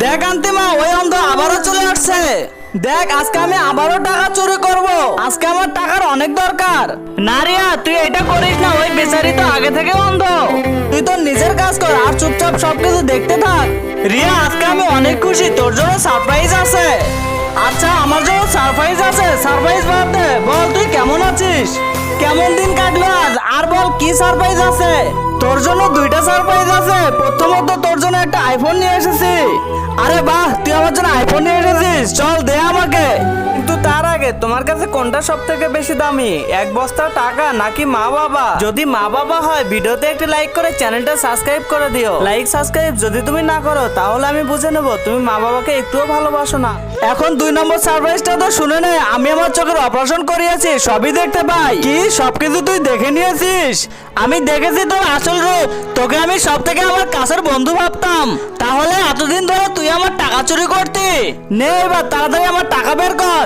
দেখ আন্তিমা, ওই অন্ধ আবারও চলে আসছে। দেখ আজকে আমি আবারও টাকা চুরি করব। আজকে আমার টাকার অনেক দরকার। না রিয়া, তুই এটা করিস না, ওই বেচারি তো আগে থেকে অন্ধ। তুই তো নিজের কাজ কর আর চুপচাপ সবকিছু দেখতে থাক। রিয়া, আজকে আমি অনেক খুশি, তোর জন্য সারপ্রাইজ আছে। আচ্ছা, আমার জন্য সারপ্রাইজ আছে? সারপ্রাইজ বাদ দে, বল তুই কেমন আছিস? কেমন দিন কাটলো আজ? আর বল কি সারপ্রাইজ আছে? তোর জন্য দুইটা সারপ্রাইজ আছে। প্রথমত তোর জন্য একটা আইফোন নিয়ে এসেছি। আরে বাহ, তুই আমার জন্য আইফোন নিয়ে এসেছিস, চল দে আমাকে। কিন্তু তার আগে তোমার কাছে কোনটা সব থেকে বেশি দামি, এক বস্তা টাকা নাকি মা বাবা? যদি মা বাবা হয় ভিডিওতে একটা লাইক করে চ্যানেলটা সাবস্ক্রাইব করে দিও। লাইক সাবস্ক্রাইব যদি তুমি না করো তাহলে আমি বুঝে নেব তুমি মা বাবাকে একটুও ভালোবাসো না। এখন 2 নম্বর সারপ্রাইজটা তো শুনে নে। আমি আমার চোখের অপারেশন করিয়েছি, সবই দেখতে পাই। কি সবকিছু তুই দেখে নিয়েছিস? আমি দেখেছি তোর আসল রূপ। তোকে আমি সব থেকে আমার কাছের বন্ধু ভাবতাম। তাহলে এতদিন ধরে তুই আমার টাকা চুরি করতি? নে এবার তাড়াতাড়ি আমার টাকা বের কর।